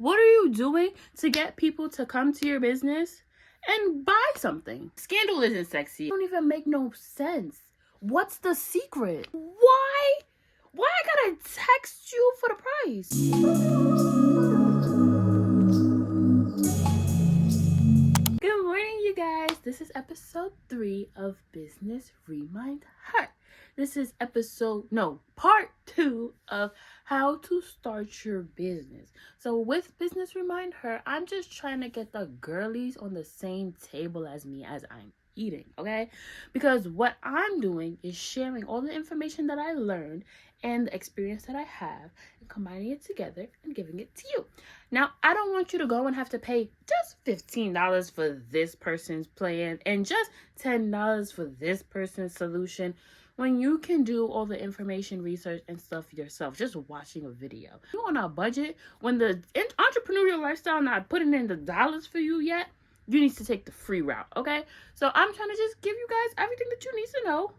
What are you doing to get people to come to your business and buy something? Scandal isn't sexy. It don't even make no sense. What's the secret? Why I gotta text you for the price? Good morning, you guys. This is episode 3 of Business ReminHER. This is part 2 of how to start your business. So with Business ReminHER, I'm just trying to get the girlies on the same table as me as I'm eating, okay? Because what I'm doing is sharing all the information that I learned and the experience that I have and combining it together and giving it to you. Now, I don't want you to go and have to pay just $15 for this person's plan and just $10 for this person's solution when you can do all the information research and stuff yourself, just watching a video. You on a budget, when the entrepreneurial lifestyle not putting in the dollars for you yet, you need to take the free route, okay? So I'm trying to just give you guys everything that you need to know,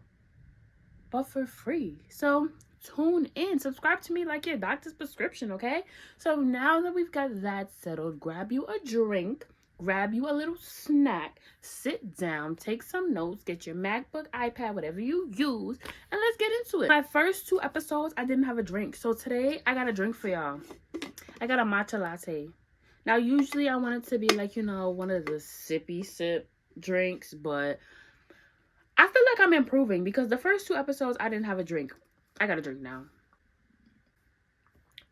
but for free. So tune in, subscribe to me like your doctor's prescription, okay? So now that we've got that settled, grab you a drink, grab you a little snack, sit down, take some notes, get your MacBook, iPad, whatever you use, and let's get into it. My first 2 episodes, I didn't have a drink. So today, I got a drink for y'all. I got a matcha latte. Now, usually I want it to be like, you know, one of the sippy sip drinks, but I feel like I'm improving because the first 2 episodes, I didn't have a drink. I got a drink now.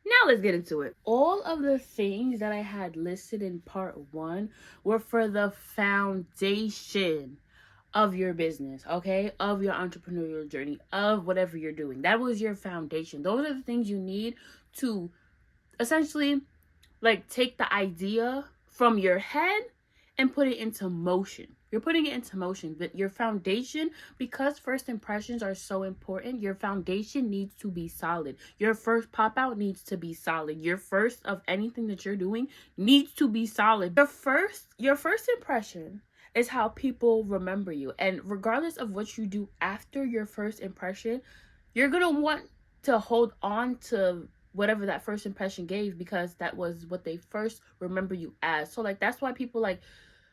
Now let's get into it. All of the things that I had listed in part 1 were for the foundation of your business, okay? Of your entrepreneurial journey, of whatever you're doing. That was your foundation. Those are the things you need to essentially like take the idea from your head and put it into motion. You're putting it into motion, but your foundation, because first impressions are so important, your foundation needs to be solid. Your first pop out needs to be solid. Your first of anything that you're doing needs to be solid. Your first impression is how people remember you. And regardless of what you do after your first impression, you're going to want to hold on to whatever that first impression gave, because that was what they first remember you as. So like, that's why people like,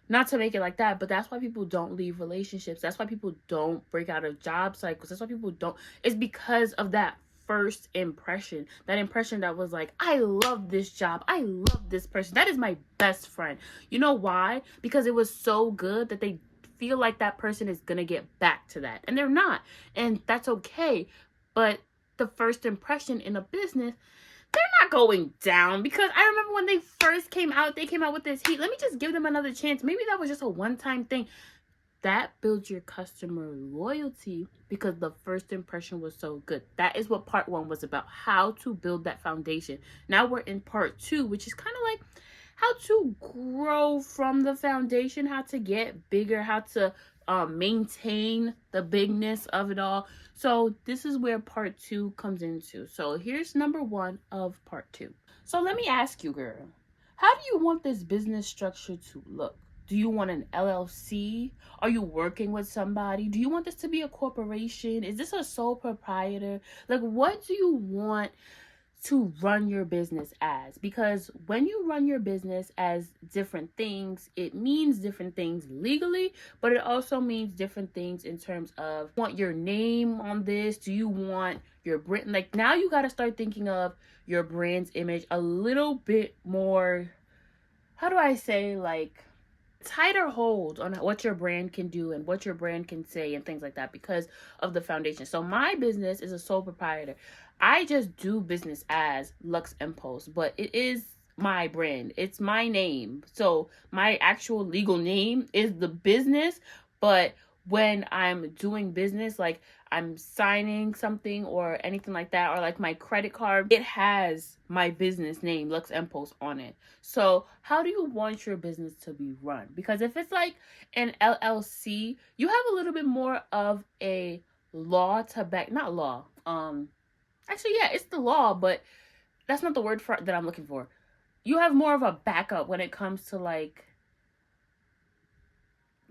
not to make it like that, but that's why people don't leave relationships. That's why people don't break out of job cycles. That's why people don't. It's because of that first impression. That impression that was like, I love this job. I love this person. That is my best friend. You know why? Because it was so good that they feel like that person is going to get back to that. And they're not. And that's okay. But the first impression in a business, they're not going down, because I remember when they first came out, they came out with this heat. Let me just give them another chance. Maybe that was just a one-time thing. That builds your customer loyalty because the first impression was so good. That is what part 1 was about, how to build that foundation. Now we're in part 2, which is kind of like how to grow from the foundation, how to get bigger, how to maintain the bigness of it all. So this is where part 2 comes into. So here's number 1 of part 2. So let me ask you, girl, how do you want this business structure to look? Do you want an LLC? Are you working with somebody? Do you want this to be a corporation? Is this a sole proprietor? Like, what do you want to run your business as? Because when you run your business as different things, it means different things legally, but it also means different things in terms of, want your name on this? Do you want your brand? Like, now you got to start thinking of your brand's image a little bit more, how do I say, like, tighter hold on what your brand can do and what your brand can say and things like that, because of the foundation. So my business is a sole proprietor. I just do business as luxempulse, but it is my brand. It's my name. So my actual legal name is the business, but when I'm doing business, like I'm signing something or anything like that, or like my credit card, it has my business name, luxempulse, on it. So how do you want your business to be run? Because if it's like an LLC, you have a little bit more of a law to back, not law. Actually, yeah, it's the law, but that's not the word for that I'm looking for. You have more of a backup when it comes to like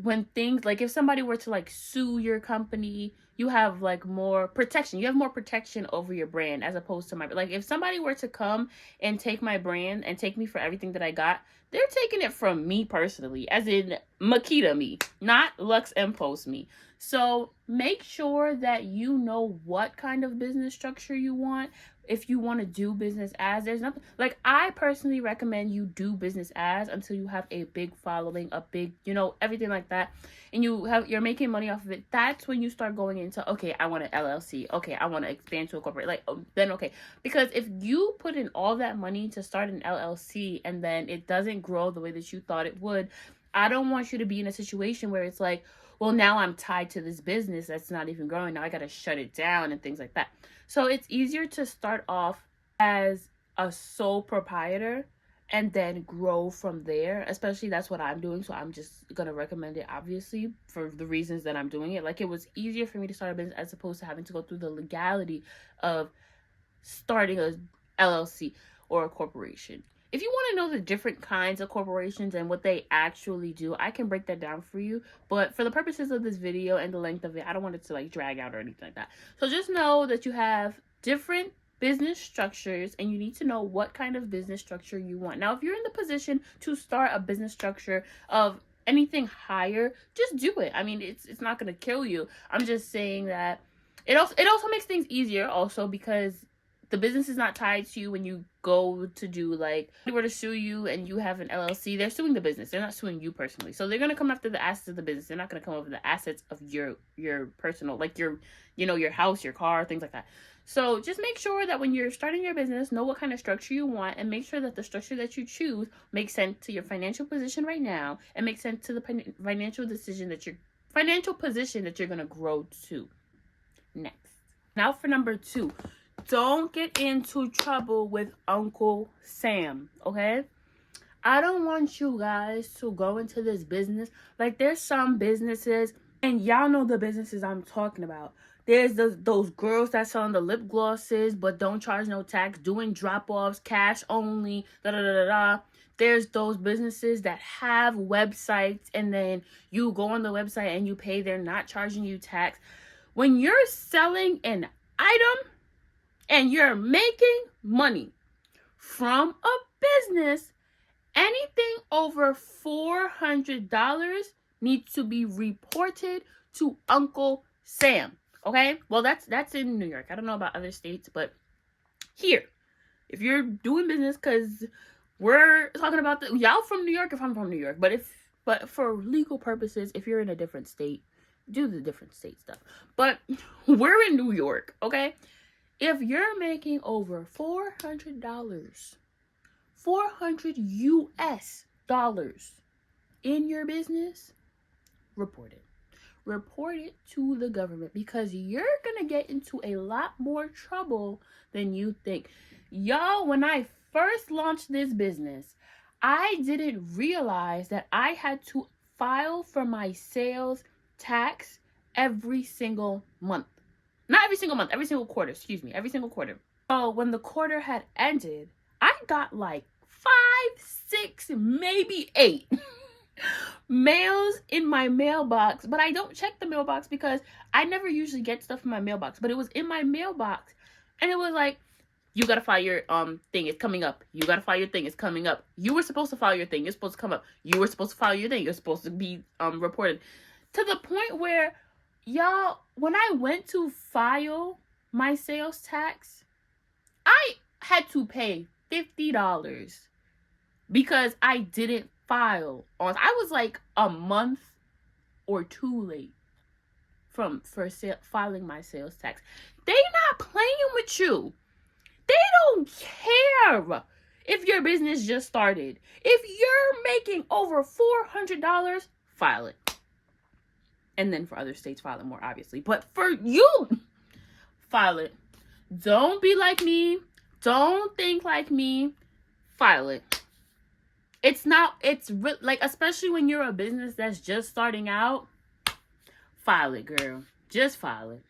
when things like if somebody were to like sue your company, you have like more protection. You have more protection over your brand as opposed to my, like if somebody were to come and take my brand and take me for everything that I got, they're taking it from me personally, as in Makeda me, not luxempulse me. So make sure that you know what kind of business structure you want. If you want to do business as, there's nothing like, I personally recommend you do business as until you have a big following, a big, you know, everything like that, and you're making money off of it. That's when you start going into, okay, I want an LLC, okay, I want to expand to a corporate, like then okay. Because if you put in all that money to start an LLC and then it doesn't grow the way that you thought it would, I don't want you to be in a situation where it's like, well, now I'm tied to this business that's not even growing. Now I got to shut it down and things like that. So it's easier to start off as a sole proprietor and then grow from there. Especially that's what I'm doing. So I'm just going to recommend it, obviously, for the reasons that I'm doing it. Like, it was easier for me to start a business as opposed to having to go through the legality of starting a LLC or a corporation. If you want to know the different kinds of corporations and what they actually do, I can break that down for you. But for the purposes of this video and the length of it, I don't want it to like drag out or anything like that. So just know that you have different business structures and you need to know what kind of business structure you want. Now, if you're in the position to start a business structure of anything higher, just do it. I mean, it's not going to kill you. I'm just saying that it also makes things easier also because the business is not tied to you when you go to do, like, if they were to sue you and you have an LLC, they're suing the business. They're not suing you personally. So they're going to come after the assets of the business. They're not going to come over the assets of your personal, like your, you know, your house, your car, things like that. So just make sure that when you're starting your business, know what kind of structure you want and make sure that the structure that you choose makes sense to your financial position right now and makes sense to the financial position that you're going to grow to next. Now for number 2. Don't get into trouble with Uncle Sam, okay? I don't want you guys to go into this business. Like, there's some businesses, and y'all know the businesses I'm talking about. There's those girls that selling the lip glosses but don't charge no tax, doing drop-offs, cash only, da-da-da-da-da. There's those businesses that have websites, and then you go on the website and you pay, they're not charging you tax. When you're selling an item and you're making money from a business, anything over $400 needs to be reported to Uncle Sam. Okay? Well, that's in New York. I don't know about other states, but here, if you're doing business, because we're talking about y'all from New York, if I'm from New York, but for legal purposes, if you're in a different state, do the different state stuff. But we're in New York, okay? If you're making over $400, 400 US dollars in your business, report it. Report it to the government because you're going to get into a lot more trouble than you think. Y'all, when I first launched this business, I didn't realize that I had to file for my sales tax every single month. Not every single month, every single quarter, every single quarter. So when the quarter had ended, I got like 5, 6, maybe 8 mails in my mailbox. But I don't check the mailbox because I never usually get stuff in my mailbox. But it was in my mailbox and it was like, you gotta file your thing, it's coming up. You gotta file your thing, it's coming up. You were supposed to file your thing, it's supposed to come up. You were supposed to file your thing, you're supposed to be reported. To the point where, y'all, when I went to file my sales tax, I had to pay $50 because I didn't file on. I was like a month or 2 late for filing my sales tax. They not playing with you. They don't care if your business just started. If you're making over $400, file it. And then for other states, file it more, obviously. But for you, file it. Don't be like me. Don't think like me. File it. It's like, especially when you're a business that's just starting out, file it, girl. Just file it.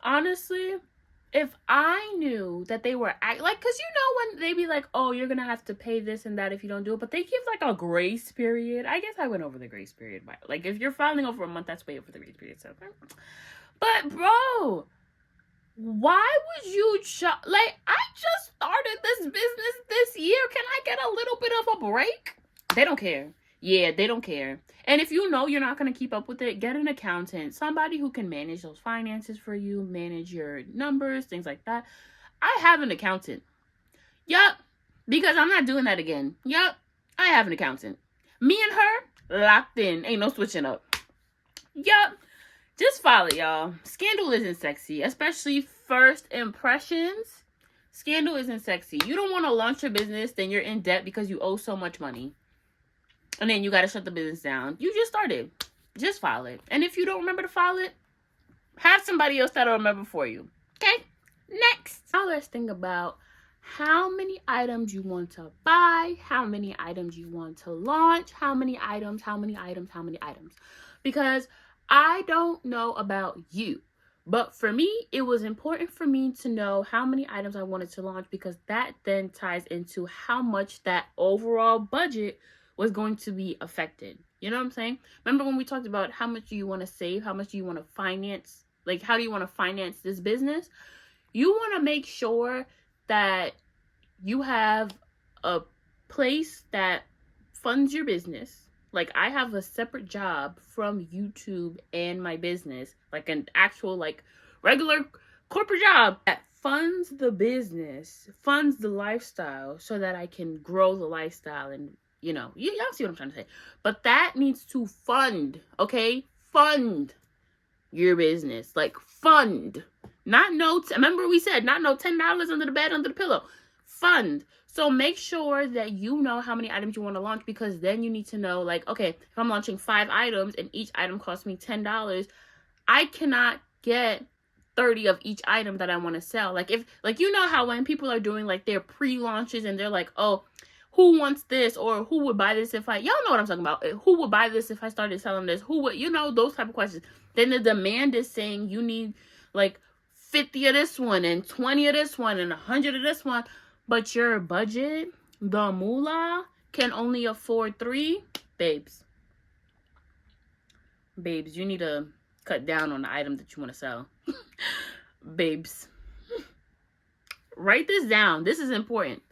Honestly, if I knew that they were like, because when they be like, oh, you're gonna have to pay this and that if you don't do it, but they give like a grace period. I guess I went over the grace period by, like, if you're filing over a month, that's way over the grace period. So, but bro, why would you like, I just started this business this year. Can I get a little bit of a break? They don't care. Yeah, they don't care. And if you know you're not going to keep up with it, get an accountant, somebody who can manage those finances for you, manage your numbers, things like that. I have an accountant. Yup. Because I'm not doing that again. Yup. I have an accountant. Me and her, locked in. Ain't no switching up. Yup. Just follow it, y'all. Scandal isn't sexy, especially first impressions. Scandal isn't sexy. You don't want to launch your business, then you're in debt because you owe so much money. And then you got to shut the business down. You just started. Just file it. And if you don't remember to file it, have somebody else that'll remember for you. Okay? Next. Now let's think about how many items you want to buy, how many items you want to launch, how many items. Because I don't know about you, but for me, it was important for me to know how many items I wanted to launch, because that then ties into how much that overall budget was going to be affected. You know what I'm saying? Remember when we talked about how much do you want to save? How much do you want to finance? Like, how do you want to finance this business? You want to make sure that you have a place that funds your business. Like, I have a separate job from YouTube and my business, like an actual, like, regular corporate job that funds the business, funds the lifestyle, so that I can grow the lifestyle. And y'all see what I'm trying to say. But that needs to fund, okay? Fund your business. Like, fund. Not no, remember we said, not no $10 under the bed, under the pillow. Fund. So make sure that you know how many items you want to launch, because then you need to know, like, okay, if I'm launching 5 items and each item costs me $10, I cannot get 30 of each item that I want to sell. Like, if, like, how when people are doing like their pre-launches and they're like, oh, who wants this, or who would buy this if y'all know what I'm talking about. Who would buy this if I started selling this? Who would, those type of questions. Then the demand is saying you need like 50 of this one and 20 of this one and 100 of this one, but your budget, the moolah, can only afford 3. Babes, you need to cut down on the item that you want to sell. Babes, write this down. This is important.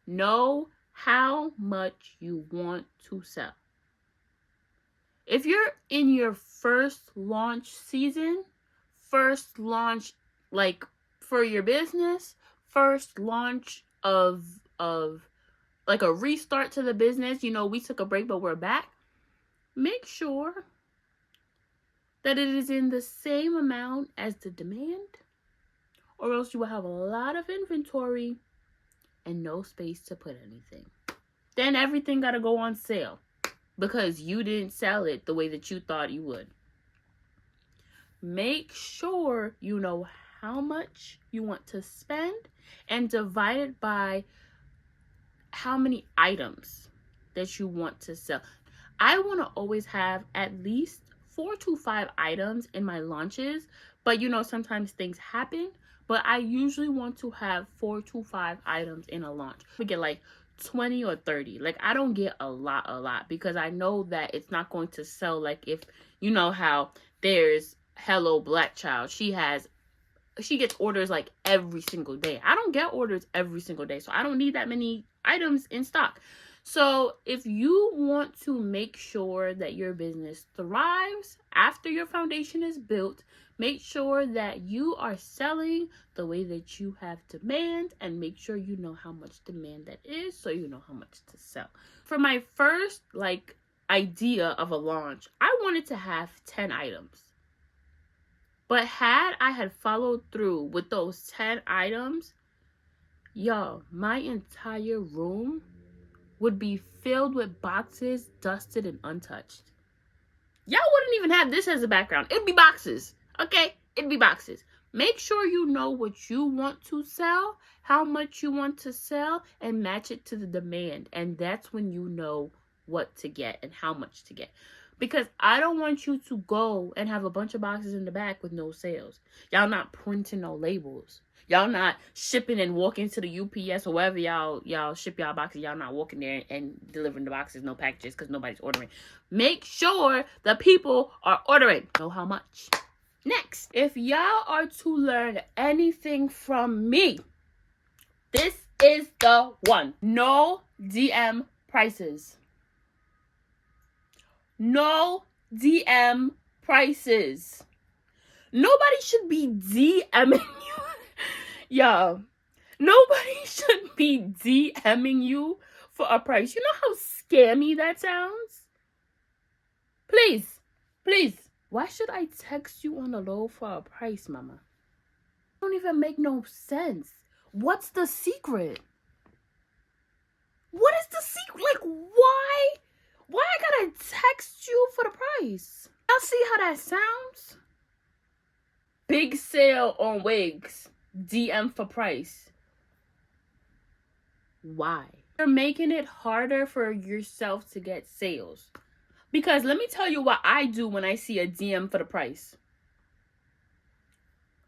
Know how much you want to sell. If you're in your first launch season, first launch, like, for your business, first launch of like a restart to the business, we took a break but we're back, make sure that it is in the same amount as the demand, or else you will have a lot of inventory and no space to put anything. Then everything got to go on sale because you didn't sell it the way that you thought you would. Make sure you know how much you want to spend and divide it by how many items that you want to sell. I want to always have at least 4 to 5 items in my launches, but sometimes things happen. But I usually want to have 4 to 5 items in a launch. We get like 20 or 30. Like, I don't get a lot because I know that it's not going to sell. Like, if how there's Hello Black Child, she gets orders like every single day. I don't get orders every single day, so I don't need that many items in stock. So if you want to make sure that your business thrives after your foundation is built, make sure that you are selling the way that you have demand, and make sure you know how much demand that is, so you know how much to sell. For my first idea of a launch, I wanted to have 10 items. But had I had followed through with those 10 items, y'all, my entire room would be filled with boxes, dusted and untouched. Y'all wouldn't even have this as a background. It'd be boxes, okay? It'd be boxes. Make sure you know what you want to sell, how much you want to sell, and match it to the demand. And that's when you know what to get and how much to get. Because I don't want you to go and have a bunch of boxes in the back with no sales. Y'all not printing no labels. Y'all not shipping and walking to the UPS or wherever y'all ship y'all boxes. Y'all not walking there and delivering the boxes, no packages, because nobody's ordering. Make sure the people are ordering. Know how much. Next, if y'all are to learn anything from me, this is the one. No DM prices. No DM prices. Nobody should be DMing you. Y'all, nobody should be DMing you for a price. You know how scammy that sounds? Please, please. Why should I text you on the low for a price, mama? Don't even make no sense. What's the secret? What is the secret? Like, why? Why I gotta text you for the price? Y'all see how that sounds? Big sale on wigs. DM for price. Why? You're making it harder for yourself to get sales. Because let me tell you what I do when I see a DM for the price.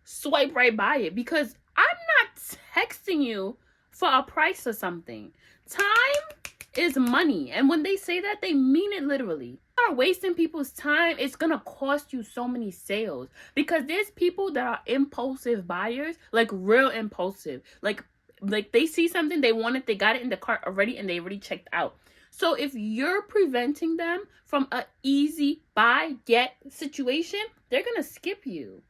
Swipe right by it, because I'm not texting you for a price or something. Time is money. And when they say that, they mean it literally. Are wasting people's time, it's gonna cost you so many sales, because there's people that are impulsive buyers, like real impulsive, like they see something, they want it, they got it in the cart already, and they already checked out. So if you're preventing them from a easy buy get situation, they're gonna skip you.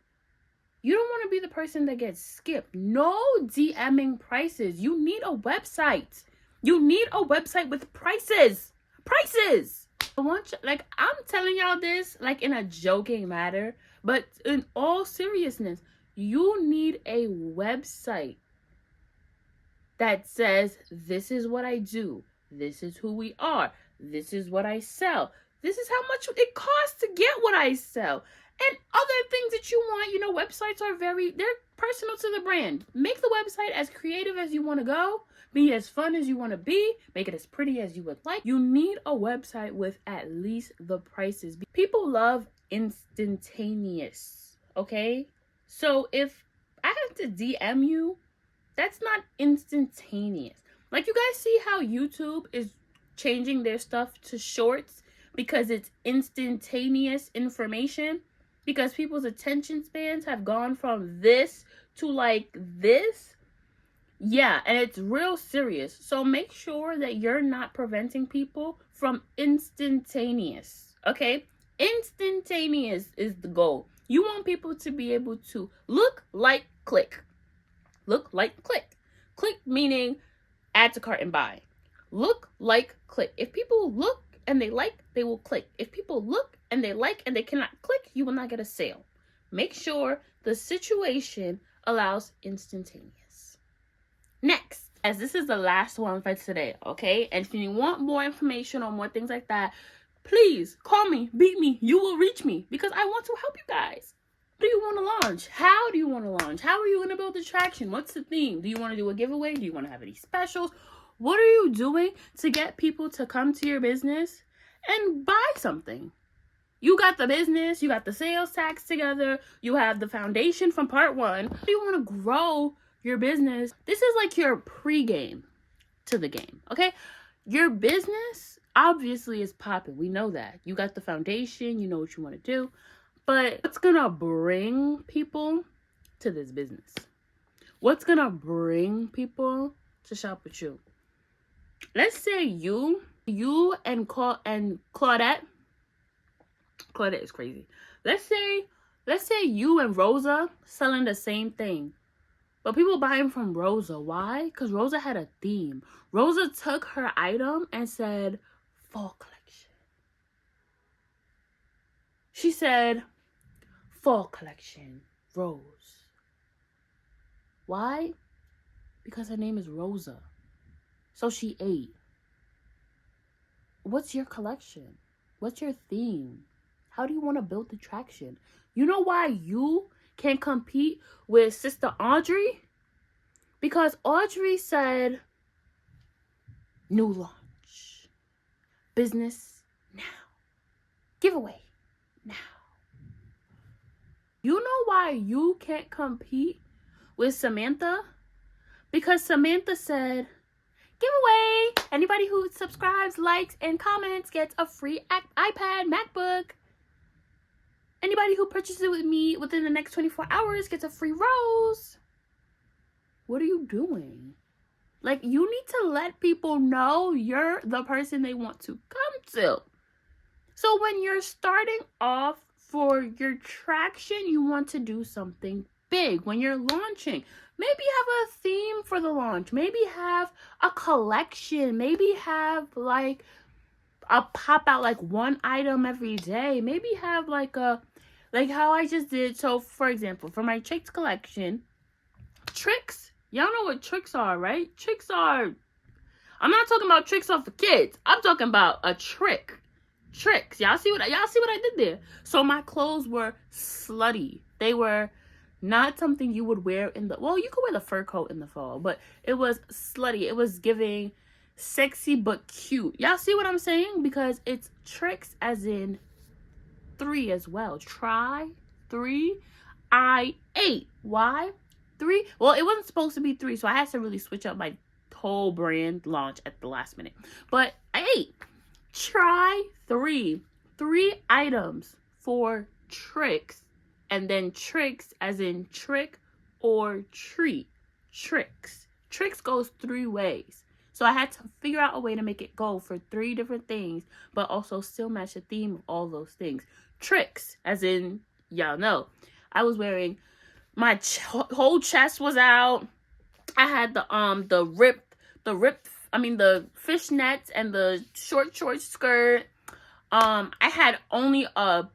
You don't want to be the person that gets skipped. No DMing prices. You need a website. You need a website with prices. Prices. Like, I'm telling y'all this like in a joking matter, but in all seriousness, you need a website that says, this is what I do, this is who we are, this is what I sell, this is how much it costs to get what I sell, and other things that you want. You know, websites are they're personal to the brand. Make the website as creative as you want to go, be as fun as you want to be, make it as pretty as you would like. You need a website with at least the prices. People love instantaneous, okay? So if I have to DM you, that's not instantaneous. Like, you guys see how YouTube is changing their stuff to shorts because it's instantaneous information? Because people's attention spans have gone from this to like this. Yeah, and it's real serious. So make sure that you're not preventing people from instantaneous, okay? Instantaneous is the goal. You want people to be able to look, like, click. Look, like, click. Click meaning add to cart and buy. Look, like, click. If people look and they like, they will click. If people look and they like and they cannot click, you will not get a sale. Make sure the situation allows instantaneous. Next, as this is the last one for today, okay? And if you want more information or more things like that, please call me, beat me. You will reach me because I want to help you guys. What do you want to launch? How do you want to launch? How are you going to build the traction? What's the theme? Do you want to do a giveaway? Do you want to have any specials? What are you doing to get people to come to your business and buy something? You got the business, you got the sales tax together, you have the foundation from part one. You want to grow your business. This is like your pre-game to the game, okay? Your business obviously is popping. We know that. You got the foundation, you know what you want to do. But what's going to bring people to this business? What's going to bring people to shop with you? Let's say you and Claudette is crazy. Let's say you and Rosa selling the same thing. But people buying from Rosa. Why? Because Rosa had a theme. Rosa took her item and said, fall collection. She said, fall collection, Rose. Why? Because her name is Rosa. So she ate. What's your collection? What's your theme? How do you want to build the traction? You know why you can't compete with Sister Audrey? Because Audrey said, new launch, business now, giveaway now. You know why you can't compete with Samantha, because Samantha said, giveaway, anybody who subscribes, likes, and comments gets a free iPad, MacBook. Anybody who purchases it with me within the next 24 hours gets a free rose. What are you doing? Like, you need to let people know you're the person they want to come to. So when you're starting off for your traction, you want to do something big. When you're launching, maybe have a theme for the launch. Maybe have a collection. Maybe have like a pop out, like one item every day. Maybe have like how I just did. So for example, for my tricks collection, tricks, y'all know what tricks are, right? Tricks are, I'm not talking about tricks off for kids. I'm talking about a trick. Tricks. Y'all see what I did there? So my clothes were slutty. They were not something you would wear in the, well, you could wear the fur coat in the fall, but it was slutty. It was giving sexy but cute. Y'all see what I'm saying? Because it's tricks as in 3 as well. Try 3. I 8. Why 3? Well, it wasn't supposed to be 3, so I had to really switch up my whole brand launch at the last minute. But I 8. Try 3 items for tricks, and then tricks as in trick or treat. Tricks goes 3 ways, so I had to figure out a way to make it go for 3 different things, but also still match the theme of all those things. Tricks as in, y'all know, I was wearing, my whole chest was out. I had the ripped the fishnets and the short skirt. I had only a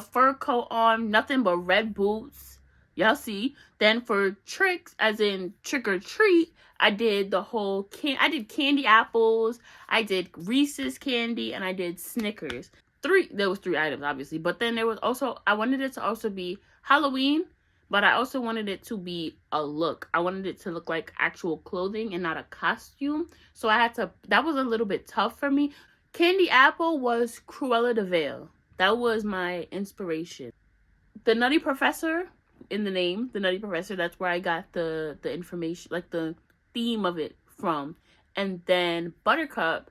fur coat on, nothing but red boots. Y'all see? Then for tricks, as in trick or treat, I did the whole I did candy apples, I did Reese's candy, and I did Snickers. There was 3 items, obviously, but then there was also, I wanted it to also be Halloween, but I also wanted it to be a look. I wanted it to look like actual clothing and not a costume. So I had to, that was a little bit tough for me. Candy apple was Cruella de Vil. That was my inspiration. The Nutty Professor, in the name, the Nutty Professor, that's where I got the information, like the theme of it from. And then Buttercup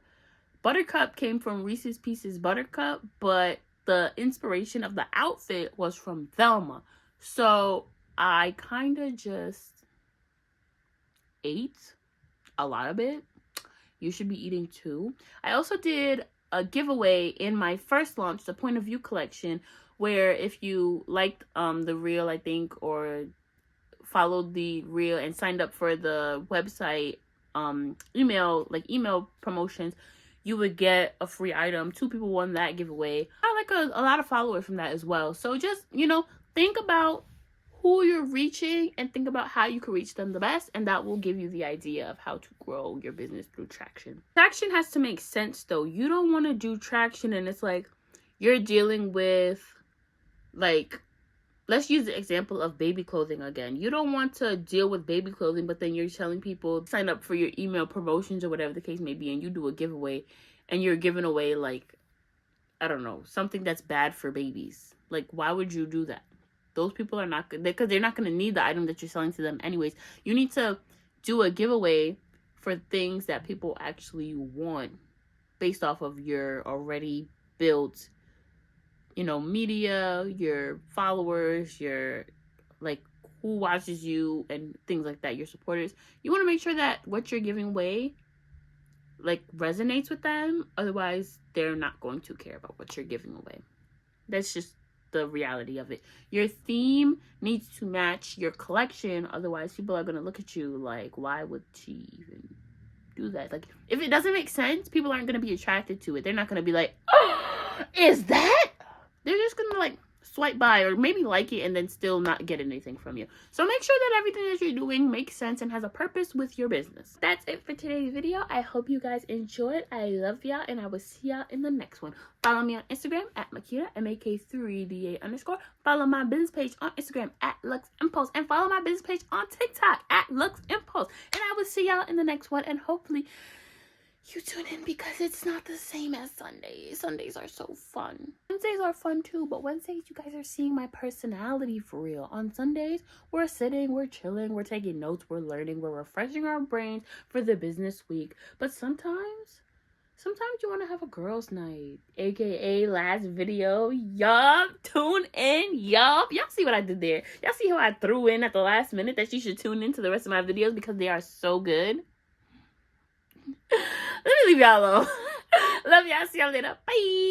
came from Reese's Pieces Buttercup, but the inspiration of the outfit was from Velma. So I kind of just ate a lot of it. You should be eating too. I also did a giveaway in my first launch, the Point of View collection, where if you liked the reel, I think, or followed the reel and signed up for the website email promotions, you would get a free item. 2 people won that giveaway. I like a lot of followers from that as well. So just, think about who you're reaching and think about how you can reach them the best, and that will give you the idea of how to grow your business through traction. Traction has to make sense though. You don't want to do traction and it's like you're dealing with, like, let's use the example of baby clothing again. You don't want to deal with baby clothing, but then you're telling people sign up for your email promotions or whatever the case may be, and you do a giveaway and you're giving away, like, I don't know, something that's bad for babies. Like, why would you do that? Those people are not good, because they're not going to need the item that you're selling to them anyways. You need to do a giveaway for things that people actually want based off of your already built, media, your followers, your, like, who watches you and things like that, your supporters. You want to make sure that what you're giving away, like, resonates with them. Otherwise, they're not going to care about what you're giving away. That's just the reality of it. Your theme needs to match your collection. Otherwise, people are going to look at you like, why would she even do that? Like, if it doesn't make sense, people aren't going to be attracted to it. They're not going to be like, oh, is that? They're just going to, like, swipe by or maybe like it and then still not get anything from you. So make sure that everything that you're doing makes sense and has a purpose with your business. That's it for today's video. I hope you guys enjoyed. I love y'all, and I will see y'all in the next one. Follow me on Instagram at Makeda, MAK3DA_. Follow my business page on Instagram at luxempulse, and follow my business page on TikTok at luxempulse. And I will see y'all in the next one, and hopefully you tune in because it's not the same as Sundays. Sundays are so fun. Wednesdays are fun too, but Wednesdays you guys are seeing my personality for real. On Sundays, we're sitting, we're chilling, we're taking notes, we're learning, we're refreshing our brains for the business week. But sometimes you want to have a girls' night, aka last video. Yup, tune in. Yup, y'all see what I did there? Y'all see how I threw in at the last minute that you should tune in to the rest of my videos because they are so good? Let me leave y'all alone. Love y'all. See y'all later. Bye.